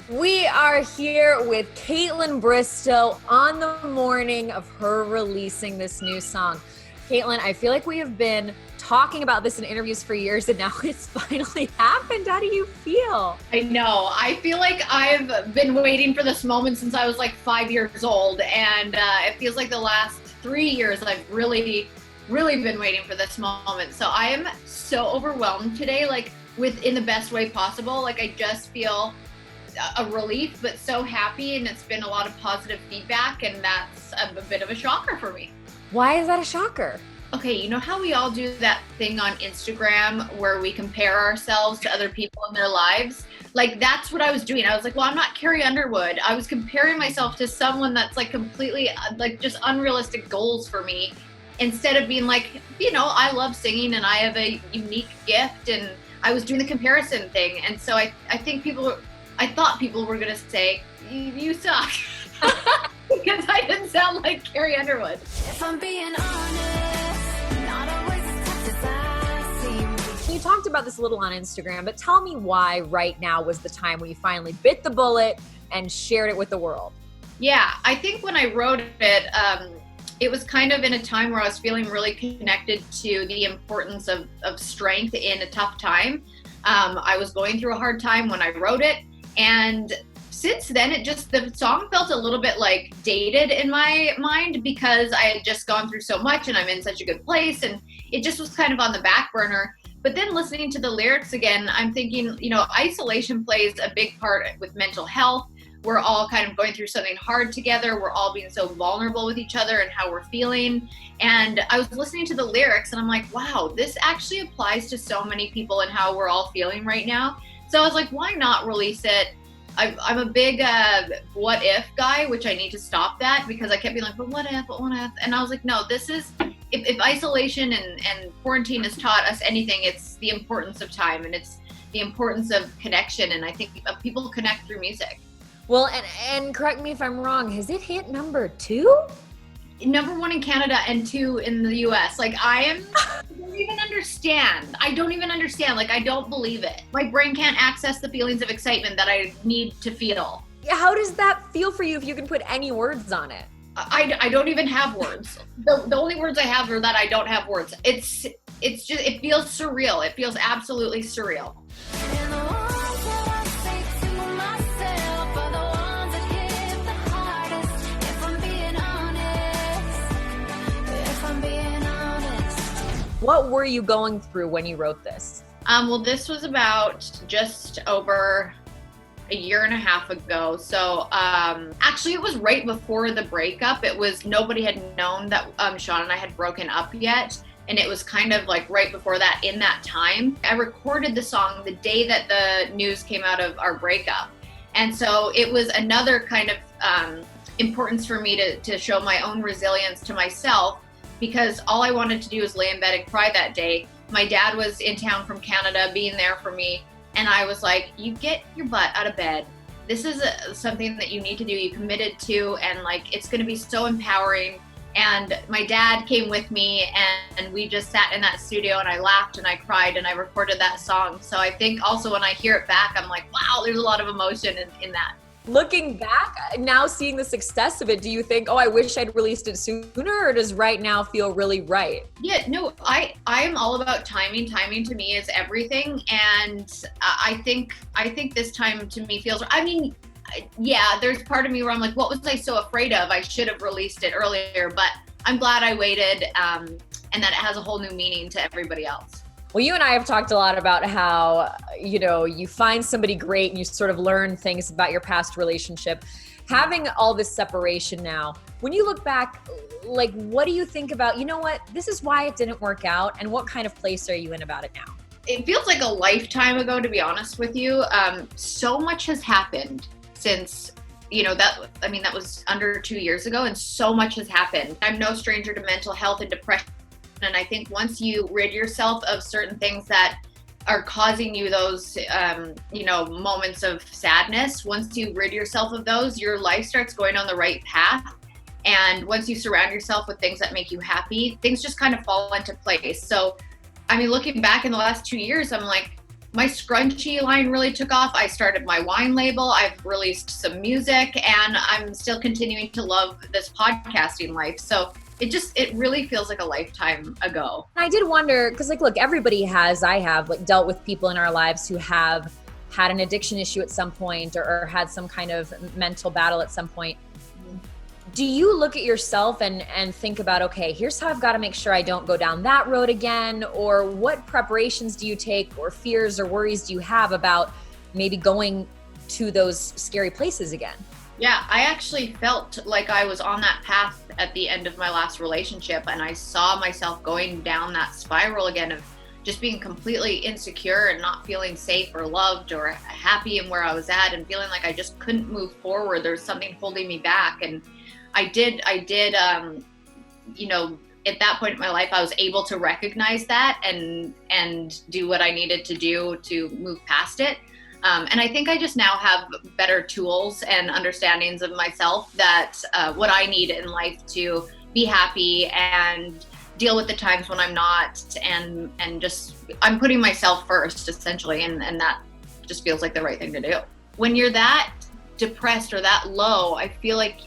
We are here with Kaitlyn Bristowe on the morning of her releasing this new song. Kaitlyn, I feel like we have been talking about this in interviews for years, and now it's finally happened. How do you feel? I know. I feel like I've been waiting for this moment since I was like 5 years old, and it feels like the last 3 years I've really been waiting for this moment. So I am so overwhelmed today, like in the best way possible. Like I just feel a relief, but so happy, and it's been a lot of positive feedback, and that's a bit of a shocker for me. Why is that a shocker? Okay, you know how we all do that thing on Instagram where we compare ourselves to other people in their lives? Like that's what I was doing. I was like, well, I'm not Carrie Underwood. I was comparing myself to someone that's like completely like just unrealistic goals for me, instead of being like, you know, I love singing and I have a unique gift, and I was doing the comparison thing. And so I thought people were gonna say, you suck. Because I didn't sound like Carrie Underwood. If I'm being honest, not always as tough as I seem. You talked about this a little on Instagram, but tell me why right now was the time when you finally bit the bullet and shared it with the world. Yeah, I think when I wrote it, it was kind of in a time where I was feeling really connected to the importance of strength in a tough time. I was going through a hard time when I wrote it, and since then, the song felt a little bit like dated in my mind because I had just gone through so much and I'm in such a good place, and it just was kind of on the back burner. But then listening to the lyrics again, I'm thinking, you know, isolation plays a big part with mental health. We're all kind of going through something hard together. We're all being so vulnerable with each other and how we're feeling. And I was listening to the lyrics and I'm like, wow, this actually applies to so many people and how we're all feeling right now. So I was like, why not release it? I'm a big what if guy, which I need to stop that because I kept being like, but what if? And I was like, no, this is, if isolation and quarantine has taught us anything, it's the importance of time, and it's the importance of connection. And I think people connect through music. Well, and correct me if I'm wrong, has it hit number 2? Number 1 in Canada and 2 in the US. Like I don't even understand. Like I don't believe it. My brain can't access the feelings of excitement that I need to feel. How does that feel for you if you can put any words on it? I don't even have words. The only words I have are that I don't have words. It's just, it feels surreal. It feels absolutely surreal. And the ones that I say to myself are the ones that hit the hardest. If I'm being honest. What were you going through when you wrote this? Well, this was about just over a year and a half ago. So actually it was right before the breakup. It was, nobody had known that Shawn and I had broken up yet. And it was kind of like right before that, in that time. I recorded the song the day that the news came out of our breakup. And so it was another kind of importance for me to show my own resilience to myself, because all I wanted to do was lay in bed and cry that day. My dad was in town from Canada, being there for me. And I was like, you get your butt out of bed. This is something that you need to do. You committed to, and like, it's going to be so empowering. And my dad came with me, and we just sat in that studio, and I laughed and I cried and I recorded that song. So I think also when I hear it back, I'm like, wow, there's a lot of emotion in that. Looking back, now seeing the success of it, do you think, oh, I wish I'd released it sooner, or does right now feel really right? Yeah, no, I am all about timing. Timing to me is everything. And I think this time to me feels, I mean, yeah, there's part of me where I'm like, what was I so afraid of? I should have released it earlier, but I'm glad I waited, and that it has a whole new meaning to everybody else. Well, you and I have talked a lot about how, you know, you find somebody great and you sort of learn things about your past relationship. Having all this separation now, when you look back, like, what do you think about, you know what, this is why it didn't work out, and what kind of place are you in about it now? It feels like a lifetime ago, to be honest with you. So much has happened since, you know, that was under 2 years ago, and so much has happened. I'm no stranger to mental health and depression. And I think once you rid yourself of certain things that are causing you those, you know, moments of sadness, once you rid yourself of those, your life starts going on the right path. And once you surround yourself with things that make you happy, things just kind of fall into place. So, I mean, looking back in the last 2 years, I'm like, My scrunchie line really took off. I started my wine label. I've released some music, and I'm still continuing to love this podcasting life. So it really feels like a lifetime ago. I did wonder, because like, look, everybody I have like dealt with people in our lives who have had an addiction issue at some point or had some kind of mental battle at some point. Do you look at yourself and think about, okay, here's how I've got to make sure I don't go down that road again? Or what preparations do you take, or fears or worries do you have about maybe going to those scary places again? Yeah, I actually felt like I was on that path at the end of my last relationship, and I saw myself going down that spiral again of just being completely insecure and not feeling safe or loved or happy in where I was at, and feeling like I just couldn't move forward. There was something holding me back. And I did, you know, at that point in my life, I was able to recognize that and do what I needed to do to move past it. And I think I just now have better tools and understandings of myself that what I need in life to be happy and deal with the times when I'm not, and just I'm putting myself first essentially, and that just feels like the right thing to do. When you're that depressed or that low, I feel like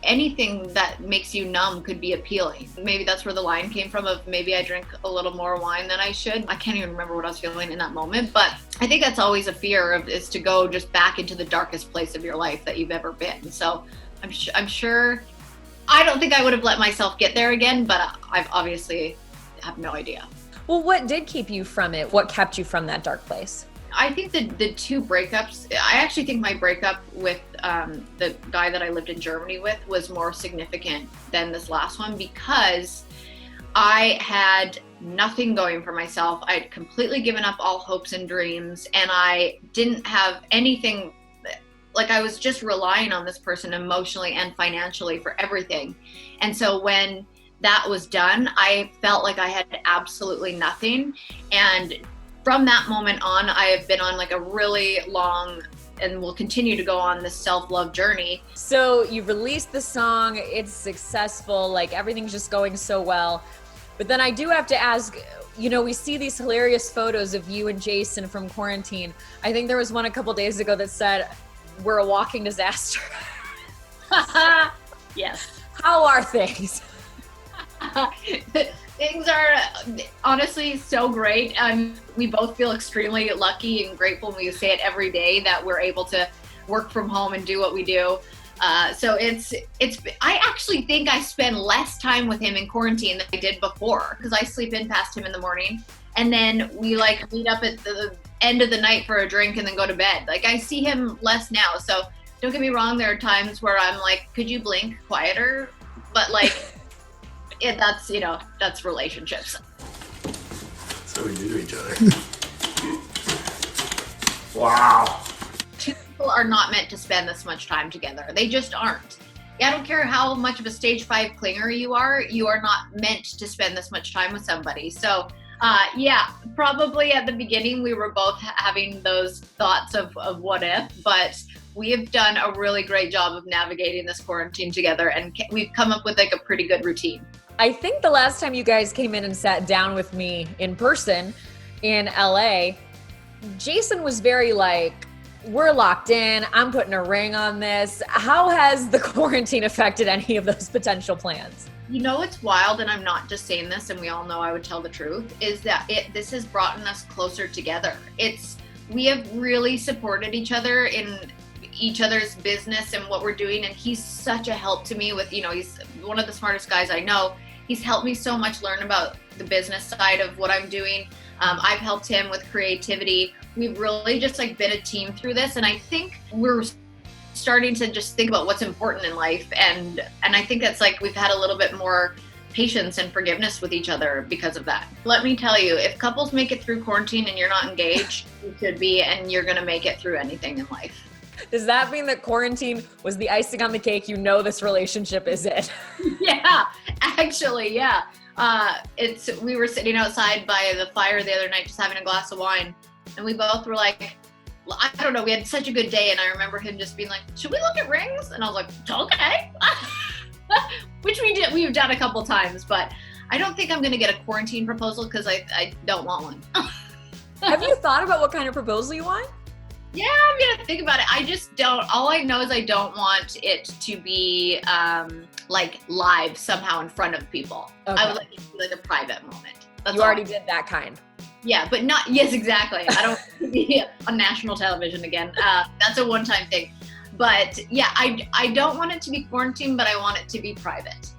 anything that makes you numb could be appealing. Maybe that's where the line came from of maybe I drink a little more wine than I should. I can't even remember what I was feeling in that moment, but I think that's always a fear is to go just back into the darkest place of your life that you've ever been. So I'm sure, I don't think I would have let myself get there again, but I've obviously have no idea. Well, what did keep you from it? What kept you from that dark place? I think the two breakups, I actually think my breakup with the guy that I lived in Germany with was more significant than this last one, because I had nothing going for myself. I'd completely given up all hopes and dreams, and I didn't have anything. Like, I was just relying on this person emotionally and financially for everything. And so when that was done, I felt like I had absolutely nothing. And from that moment on, I have been on like a really long, and will continue to go on this self-love journey. So you've released the song, it's successful, like everything's just going so well. But then I do have to ask, you know, we see these hilarious photos of you and Jason from quarantine. I think there was one a couple days ago that said, "We're a walking disaster." Yes. How are things? Things are honestly so great. We both feel extremely lucky and grateful, and we say it every day that we're able to work from home and do what we do. So I actually think I spend less time with him in quarantine than I did before, because I sleep in past him in the morning, and then we like meet up at the end of the night for a drink and then go to bed. Like, I see him less now. So don't get me wrong, there are times where I'm like, could you blink quieter? But like, that's, you know, that's relationships. That's what we do to each other. Wow. Two people are not meant to spend this much time together. They just aren't. I don't care how much of a stage 5 clinger you are not meant to spend this much time with somebody. So yeah, probably at the beginning we were both having those thoughts of what if, but we have done a really great job of navigating this quarantine together, and we've come up with like a pretty good routine. I think the last time you guys came in and sat down with me in person in LA, Jason was very like, we're locked in, I'm putting a ring on this. How has the quarantine affected any of those potential plans? You know, it's wild, and I'm not just saying this, and we all know I would tell the truth, is that this has brought us closer together. We have really supported each other in each other's business and what we're doing, and he's such a help to me with, you know, he's one of the smartest guys I know. He's helped me so much learn about the business side of what I'm doing. I've helped him with creativity. We've really just like been a team through this, and I think we're starting to just think about what's important in life, and I think that's like we've had a little bit more patience and forgiveness with each other because of that. Let me tell you, if couples make it through quarantine and you're not engaged, you should be, and you're gonna make it through anything in life. Does that mean that quarantine was the icing on the cake? You know this relationship is it. Yeah, actually, yeah. We were sitting outside by the fire the other night just having a glass of wine, and we both were like, I don't know, we had such a good day, and I remember him just being like, should we look at rings? And I was like, okay. Which we've done a couple times, but I don't think I'm gonna get a quarantine proposal because I don't want one. Have you thought about what kind of proposal you want? Yeah, I'm gonna think about it. I just don't. All I know is I don't want it to be like live somehow in front of people. Okay. I would like it to be like a private moment. That's You all. already did that kind. Yeah, but not. Yes, exactly. I don't want to be on national television again. That's a one-time thing. But yeah, I don't want it to be quarantine, but I want it to be private.